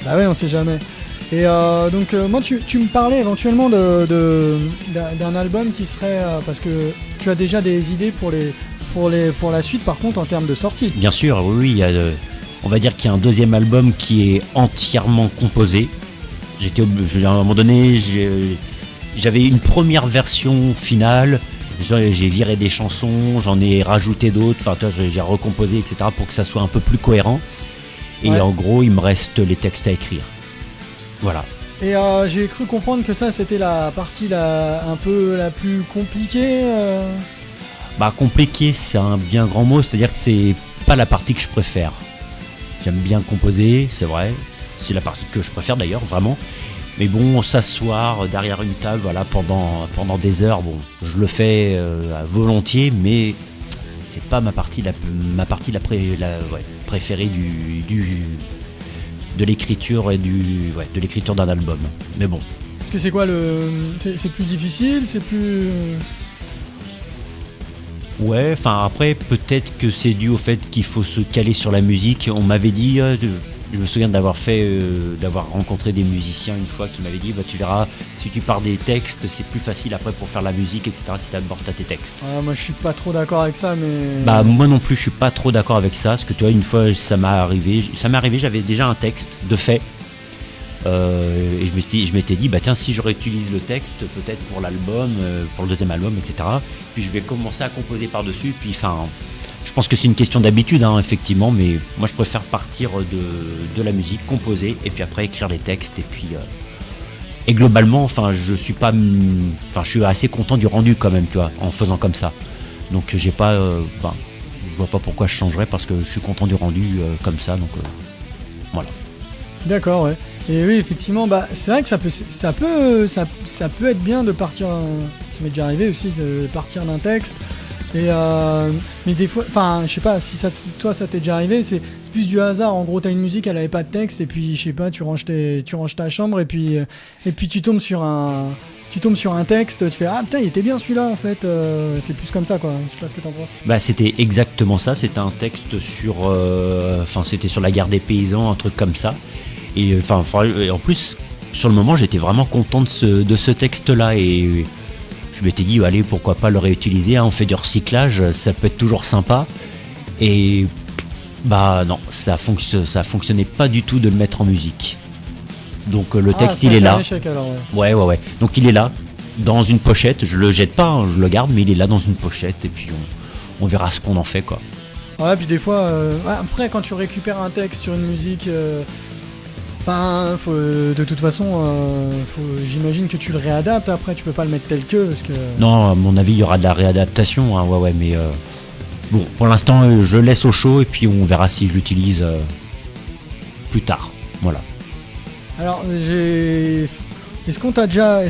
Bah ouais, on sait jamais. Et donc, moi, tu me parlais éventuellement d'un album qui serait... parce que tu as déjà des idées pour la suite, par contre, en termes de sortie. Bien sûr, oui, on va dire qu'il y a un deuxième album qui est entièrement composé. À un moment donné, j'avais une première version finale, j'ai viré des chansons, j'en ai rajouté d'autres, enfin j'ai recomposé, etc. pour que ça soit un peu plus cohérent. Et ouais. En gros, il me reste les textes à écrire. Voilà. Et j'ai cru comprendre que ça, c'était la partie un peu la plus compliquée. Bah, compliqué, c'est un bien grand mot, c'est-à-dire que c'est pas la partie que je préfère. J'aime bien composer, c'est vrai. C'est la partie que je préfère d'ailleurs, vraiment. Mais bon, s'asseoir derrière une table, voilà, pendant des heures, bon, je le fais volontiers, mais c'est pas ma partie préférée de l'écriture et de l'écriture d'un album. Mais bon. Est-ce que c'est quoi c'est plus difficile, c'est plus... Ouais, enfin après peut-être que c'est dû au fait qu'il faut se caler sur la musique. On m'avait dit, je me souviens d'avoir rencontré des musiciens une fois qui m'avaient dit, bah tu verras, si tu pars des textes, c'est plus facile après pour faire la musique, etc. si t'abordes tes textes. Moi je suis pas trop d'accord avec ça, mais... Bah moi non plus je suis pas trop d'accord avec ça, parce que tu vois, une fois ça m'est arrivé, j'avais déjà un texte de fait. Et je m'étais dit, bah tiens, si je réutilise le texte peut-être pour l'album, pour le deuxième album, etc. Puis je vais commencer à composer par-dessus. Puis enfin, je pense que c'est une question d'habitude, hein, effectivement, mais moi je préfère partir de la musique, composer, et puis après écrire les textes. Et puis et globalement, enfin, je suis assez content du rendu quand même, tu vois, en faisant comme ça. Donc j'ai pas, je vois pas pourquoi je changerais, parce que je suis content du rendu comme ça. Donc voilà. D'accord, ouais. Et oui, effectivement, bah, c'est vrai que ça peut être bien de partir. Ça m'est déjà arrivé aussi de partir d'un texte. Et mais des fois, enfin, je sais pas si toi ça t'est déjà arrivé. C'est plus du hasard. En gros, t'as une musique, elle avait pas de texte, et puis je sais pas, tu ranges ta chambre, et puis tu tombes sur un texte. Tu fais putain, il était bien celui-là en fait. C'est plus comme ça, quoi. Je sais pas ce que t'en penses. Bah, c'était exactement ça. C'était un texte c'était sur la guerre des paysans, un truc comme ça. Et en plus, sur le moment, j'étais vraiment content de ce texte-là, et je m'étais dit, allez, pourquoi pas le réutiliser, hein, on fait du recyclage, ça peut être toujours sympa. Et bah non, ça fonctionnait pas du tout de le mettre en musique. Donc le texte, il est là. Échec, alors, ouais. Donc il est là, dans une pochette. Je le jette pas, hein, je le garde, mais il est là dans une pochette, et puis on verra ce qu'on en fait, quoi. Ouais, puis des fois, après, quand tu récupères un texte sur une musique... de toute façon, j'imagine que tu le réadaptes. Après, tu peux pas le mettre tel que, parce que... Non, à mon avis, il y aura de la réadaptation, hein, ouais, mais bon, pour l'instant, je laisse au chaud, et puis on verra si je l'utilise plus tard. Voilà. Alors, est-ce qu'on t'a déjà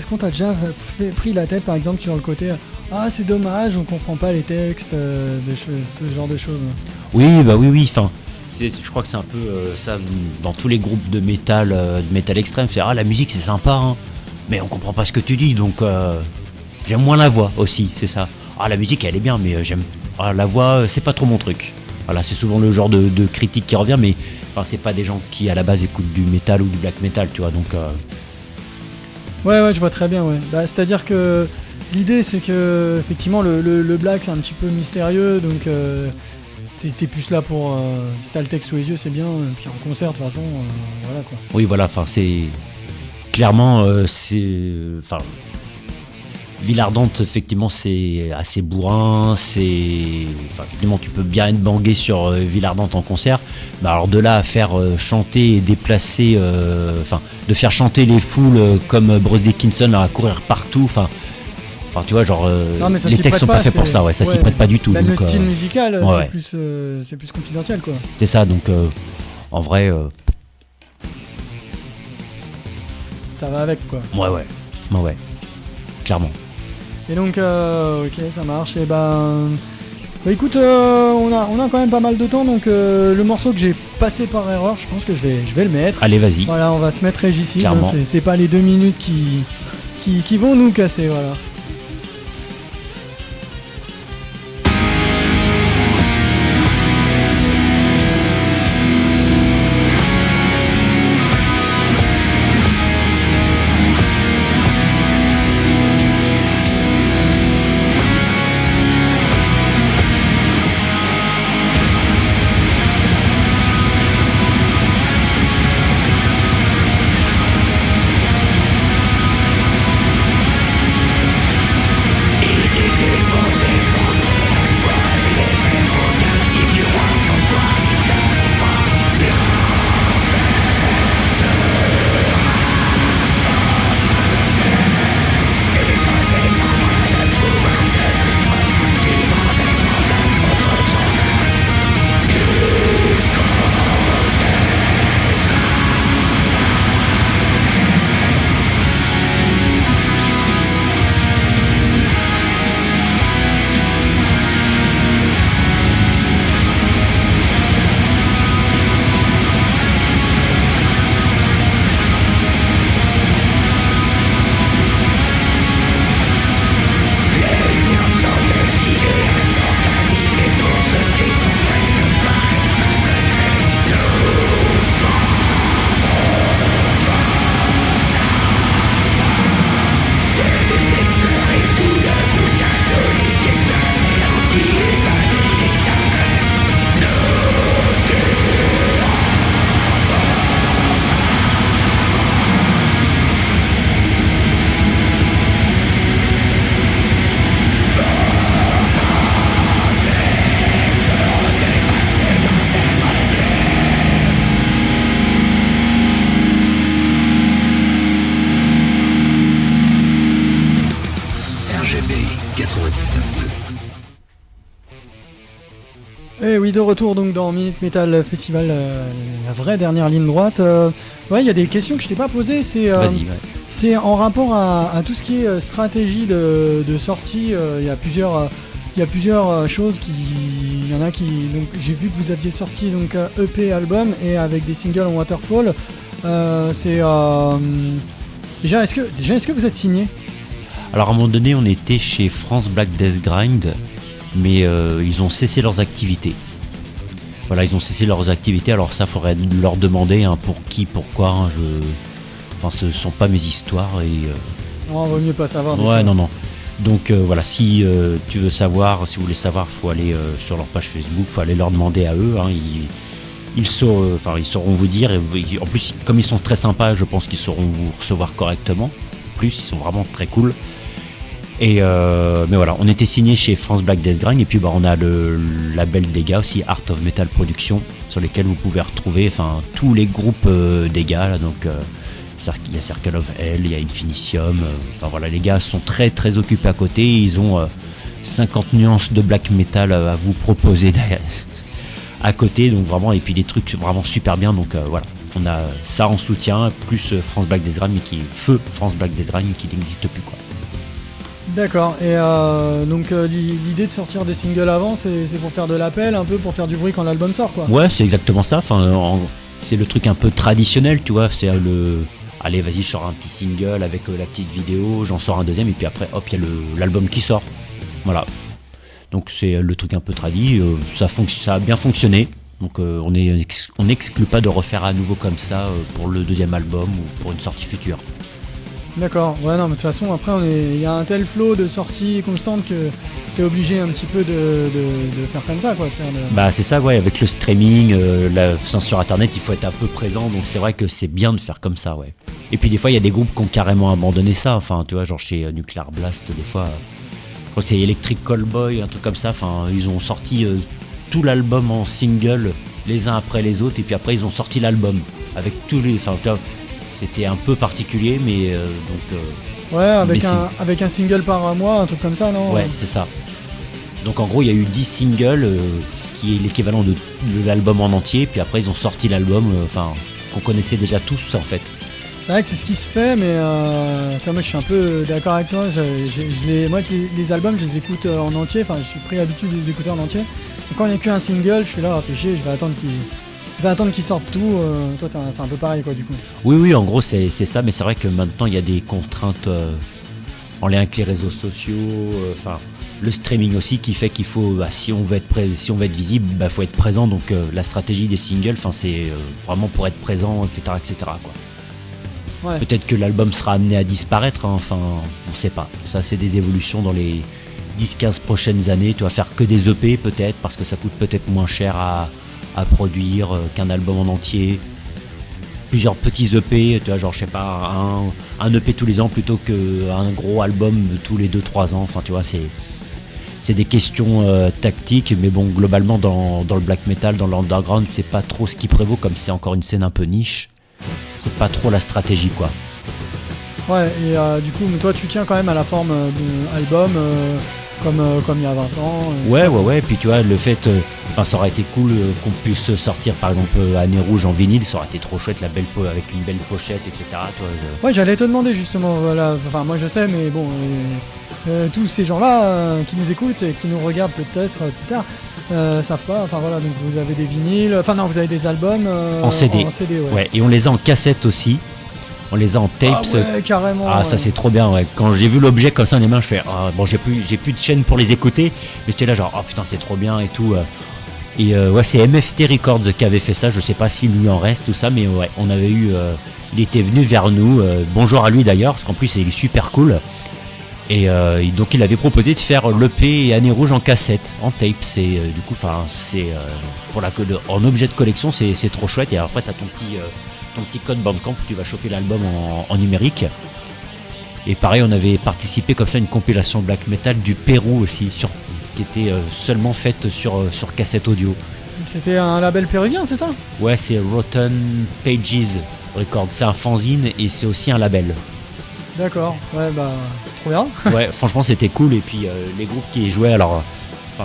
pris la tête, par exemple, sur le côté c'est dommage, on comprend pas les textes, ce genre de choses? Oui, enfin. Je crois que c'est un peu ça dans tous les groupes de métal extrême. C'est la musique c'est sympa, hein, mais on comprend pas ce que tu dis, donc J'aime moins la voix aussi, c'est ça. Ah, la musique elle est bien, mais la voix, c'est pas trop mon truc. Voilà, c'est souvent le genre de critique qui revient, mais enfin, c'est pas des gens qui à la base écoutent du métal ou du black metal, tu vois, donc. Ouais, je vois très bien, ouais. Bah, c'est-à-dire que l'idée, c'est que effectivement le black, c'est un petit peu mystérieux, donc t'es plus là pour. Si t'as le texte sous les yeux, c'est bien, et puis en concert, de toute façon, voilà quoi. Oui, voilà, enfin, c'est. Clairement, enfin. Ville-Ardente, effectivement, c'est assez bourrin, enfin, effectivement, tu peux bien être bangué sur Ville-Ardente en concert, mais alors de là à faire chanter et déplacer, enfin, de faire chanter les foules comme Bruce Dickinson à courir partout, enfin, tu vois, genre, non, mais ça les s'y textes sont prête pas faits pour ça, ouais, ça s'y ouais, prête pas du tout. Même donc, le style musical, ouais. c'est plus confidentiel, quoi. C'est ça, donc, en vrai, ça va avec, quoi. Ouais, clairement. Et donc, ok, ça marche. Et bah écoute, on a quand même pas mal de temps, donc le morceau que j'ai passé par erreur, je pense que je vais le mettre. Allez, vas-y. Voilà, on va se mettre Régicide. Clairement. C'est pas les 2 minutes qui vont nous casser, voilà. Et oui, de retour donc dans Minute Metal Festival, la vraie dernière ligne droite. Ouais, il y a des questions que je t'ai pas posées. C'est en rapport à tout ce qui est stratégie de sortie. Il y a plusieurs choses il y en a qui. Donc j'ai vu que vous aviez sorti donc EP album et avec des singles en waterfall. Déjà, est-ce que vous êtes signé? Alors à un moment donné, on était chez France Black Death Grind, mais ils ont cessé leurs activités. Voilà, ils ont cessé leurs activités. Alors ça, faudrait leur demander pour qui, pourquoi. Enfin, ce sont pas mes histoires et. Oh, vaut mieux pas savoir. Ouais, non. Donc voilà, si tu veux savoir, si vous voulez savoir, faut aller sur leur page Facebook, faut aller leur demander à eux. Hein, ils sauront vous dire. Et en plus, comme ils sont très sympas, je pense qu'ils sauront vous recevoir correctement. En plus, ils sont vraiment très cool. Et mais voilà, on était signé chez France Black Death Grind et puis on a le label des gars aussi, Art of Metal Production, sur lesquels vous pouvez retrouver tous les groupes des gars là, donc il y a Circle of Hell, il y a Infinitium, voilà, les gars sont très très occupés à côté, ils ont 50 nuances de black metal à vous proposer à côté, donc vraiment, et puis des trucs vraiment super bien, donc voilà, on a ça en soutien, plus France Black Death Grind, mais qui feu France Black Death Grind qui n'existe plus quoi. D'accord, et donc l'idée de sortir des singles avant, c'est pour faire de l'appel, un peu pour faire du bruit quand l'album sort quoi. Ouais, c'est exactement ça, c'est le truc un peu traditionnel, tu vois, c'est allez, vas-y, je sors un petit single avec la petite vidéo, j'en sors un deuxième, et puis après, hop, il y a l'album qui sort. Voilà. Donc c'est le truc un peu tradit, ça a bien fonctionné. Donc on n'exclut pas de refaire à nouveau comme ça pour le deuxième album ou pour une sortie future. D'accord, ouais, non, mais de toute façon, après, il y a un tel flot de sorties constantes que t'es obligé un petit peu de faire comme ça, quoi. Bah, c'est ça, ouais, avec le streaming, sur internet, il faut être un peu présent, donc c'est vrai que c'est bien de faire comme ça, ouais. Et puis des fois, il y a des groupes qui ont carrément abandonné ça, enfin, tu vois, genre chez Nuclear Blast, des fois, je crois que c'est Electric Callboy, un truc comme ça, enfin, ils ont sorti tout l'album en single, les uns après les autres, et puis après, ils ont sorti l'album, avec tous les, enfin, tu vois, c'était un peu particulier, mais ouais, avec un single par mois, un truc comme ça, non? Ouais, c'est ça. Donc en gros, il y a eu 10 singles, ce qui est l'équivalent de l'album en entier, puis après ils ont sorti l'album, qu'on connaissait déjà tous en fait. C'est vrai que c'est ce qui se fait, mais ça, moi je suis un peu d'accord avec toi. Moi, les albums, je les écoute en entier, enfin, je suis pris l'habitude de les écouter en entier. Et quand il n'y a qu'un single, je suis là, fait chier, je vais attendre qu'ils sortent tout. Toi, c'est un peu pareil, quoi, du coup. Oui, en gros, c'est ça, mais c'est vrai que maintenant il y a des contraintes en lien avec les réseaux sociaux, le streaming aussi, qui fait qu'il faut, si on veut être visible, faut être présent. Donc la stratégie des singles, c'est vraiment pour être présent, etc., quoi. Ouais. Peut-être que l'album sera amené à disparaître, on sait pas. Ça, c'est des évolutions dans les 10-15 prochaines années. Tu vas faire que des EP peut-être, parce que ça coûte peut-être moins cher à produire qu'un album en entier. Plusieurs petits EP, tu vois, genre je sais pas, un EP tous les ans plutôt qu'un gros album tous les 2-3 ans. Enfin, tu vois, c'est des questions tactiques, mais bon, globalement dans le black metal, dans l'underground, c'est pas trop ce qui prévaut, comme c'est encore une scène un peu niche. C'est pas trop la stratégie, quoi. Ouais, et du coup, toi tu tiens quand même à la forme album comme il y a 20 ans. Ouais, puis tu vois, le fait, ça aurait été cool qu'on puisse sortir par exemple Année Rouge en vinyle, ça aurait été trop chouette, avec une belle pochette, etc. Ouais, j'allais te demander justement, voilà, moi je sais, mais bon, tous ces gens-là qui nous écoutent et qui nous regardent peut-être plus tard, savent pas, donc vous avez des vinyles, vous avez des albums en CD, ouais, et on les a en cassette aussi. On les a en tapes. Ah ouais, carrément. Ah, ça c'est trop bien, ouais. Quand j'ai vu l'objet comme ça dans les mains, je fais bon, j'ai plus de chaîne pour les écouter, mais j'étais là genre oh putain, c'est trop bien et tout. Et ouais, c'est MFT Records qui avait fait ça, je sais pas s'il lui en reste tout ça, mais ouais, on avait eu il était venu vers nous, bonjour à lui d'ailleurs, parce qu'en plus il est super cool. Et donc il avait proposé de faire l'EP et Année Rouge en cassette, en tape. C'est du coup, c'est pour en objet de collection, c'est trop chouette. Et après t'as ton petit code Bandcamp où tu vas choper l'album en numérique. Et pareil, on avait participé comme ça à une compilation black metal du Pérou aussi, qui était seulement faite sur cassette audio. C'était un label péruvien, c'est ça? Ouais, c'est Rotten Pages Records. C'est un fanzine et c'est aussi un label. D'accord, ouais, trop bien. Ouais, franchement c'était cool. Et puis les groupes qui y jouaient, alors,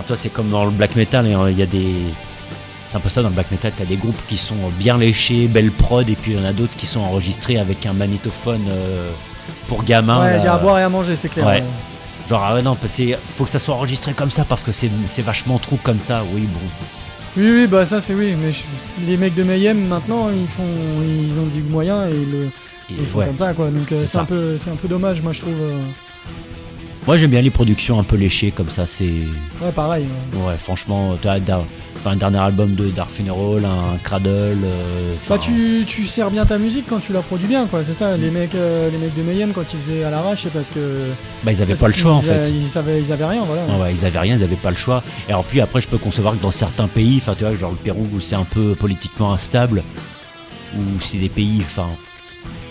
toi c'est comme dans le black metal, il y a des... C'est un peu ça dans le black metal, t'as des groupes qui sont bien léchés, belle prod, et puis il y en a d'autres qui sont enregistrés avec un magnétophone pour gamins. Ouais, il y a à boire et à manger, c'est clair. Ouais. Genre, non, faut que ça soit enregistré comme ça parce que c'est vachement trou comme ça, oui, bon. Oui, ça c'est oui, mais les mecs de Mayhem maintenant, ils ont du moyen et ils font comme ça, quoi. Donc c'est un peu dommage, moi je trouve. Moi j'aime bien les productions un peu léchées comme ça, c'est... Ouais, pareil. Ouais, franchement, un dernier album de Dark Funeral, un Cradle... tu sers bien ta musique quand tu la produis bien, quoi, c'est ça. Les mecs de Mayhem, quand ils faisaient à l'arrache, c'est parce que... ils avaient pas le choix, en fait. Ils avaient rien, voilà. Ouais, ils avaient rien, ils avaient pas le choix. Et alors puis après, je peux concevoir que dans certains pays, tu vois, genre le Pérou, où c'est un peu politiquement instable, où c'est des pays,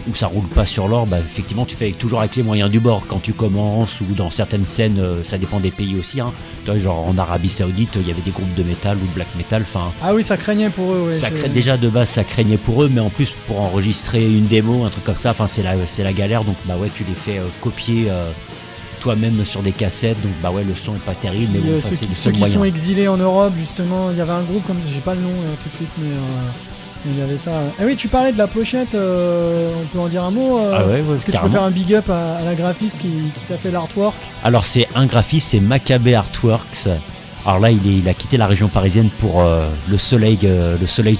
où ça roule pas sur l'or, effectivement tu fais toujours avec les moyens du bord quand tu commences, ou dans certaines scènes, ça dépend des pays aussi, hein. Tu vois, genre en Arabie Saoudite, il y avait des groupes de métal ou de black metal, Ah oui, ça craignait pour eux, ouais. Déjà de base ça craignait pour eux, mais en plus pour enregistrer une démo, un truc comme ça, c'est la galère, donc tu les fais copier toi-même sur des cassettes, donc le son est pas terrible, mais bon, ceux qui sont exilés en Europe, justement, il y avait un groupe comme, j'ai pas le nom tout de suite, mais... il y avait ça. Ah oui, tu parlais de la pochette, on peut en dire un mot est-ce que carrément. Tu peux faire un big up à la graphiste qui t'a fait l'artwork? Alors c'est un graphiste, c'est Maccabée Artworks. Alors là il a quitté la région parisienne pour le soleil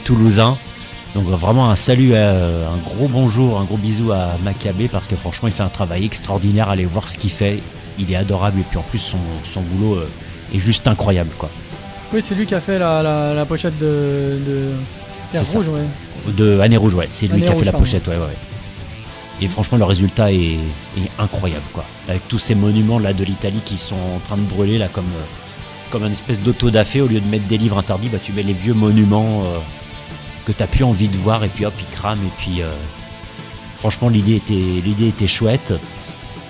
toulousain. Donc vraiment un salut, un gros bonjour, un gros bisou à Maccabée parce que franchement il fait un travail extraordinaire, allez voir ce qu'il fait, il est adorable et puis en plus son boulot est juste incroyable quoi. Oui, c'est lui qui a fait la pochette de Terre Rouge, ouais. De Année Rouge, ouais, c'est lui Année qui a fait Rouge, la pardon. pochette, ouais. Et franchement le résultat est incroyable quoi. Avec tous ces monuments là de l'Italie qui sont en train de brûler là comme une espèce d'auto-da-fé, au lieu de mettre des livres interdits, bah tu mets les vieux monuments que t'as plus envie de voir et puis hop ils crament et puis franchement l'idée était chouette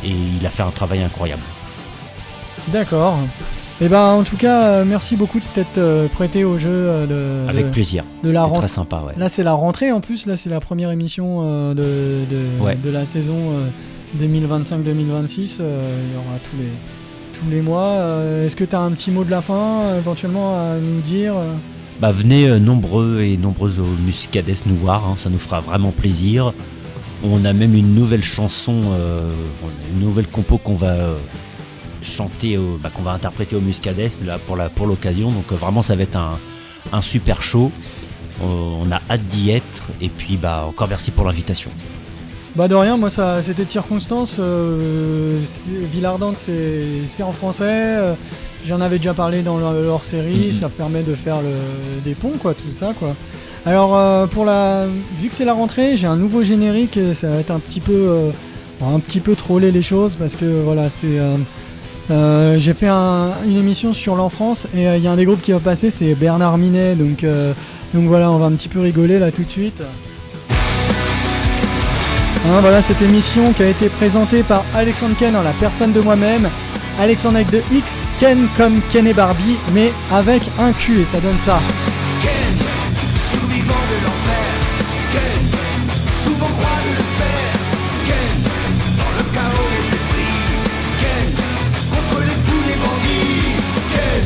et il a fait un travail incroyable. D'accord. Et ben en tout cas, merci beaucoup de t'être prêté au jeu Avec plaisir. De la C'était rentrée. très sympa, ouais. Là c'est la rentrée en plus, là c'est la première émission de la saison 2025-2026. Il y aura tous les mois. Est-ce que tu as un petit mot de la fin éventuellement à nous dire Bah venez nombreux et nombreuses au Muscades nous voir, hein, ça nous fera vraiment plaisir. On a même une nouvelle chanson, une nouvelle compo qu'on va chanter, qu'on va interpréter au Muscades là, pour l'occasion. Donc vraiment ça va être un super show. On a hâte d'y être et puis encore merci pour l'invitation. Bah de rien, moi ça c'était de circonstance. Villardanque c'est en français. J'en avais déjà parlé dans leur hors-série. Ça permet de faire des ponts quoi, tout ça quoi. Alors vu que c'est la rentrée, j'ai un nouveau générique. Et ça va être un petit peu troller les choses parce que voilà j'ai fait une émission sur l'enfance et il y a un des groupes qui va passer, c'est Bernard Minet. Donc voilà, on va un petit peu rigoler là tout de suite. Voilà cette émission qui a été présentée par Alexandre Ken en la personne de moi-même. Alexandre avec de X, Ken comme Ken et Barbie, mais avec un Q et ça donne ça. Ken, survivant de l'enfer. Ken, souvent croit de le faire. Ken, dans le chaos des esprits. Ken, contre les fous des bandits. Ken,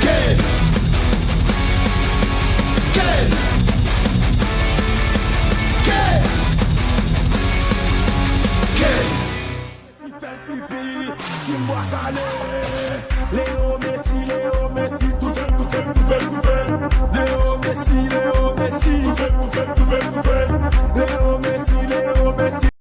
Ken, Ken. Léo Messi, tout fait, Léo Messi, tout fait,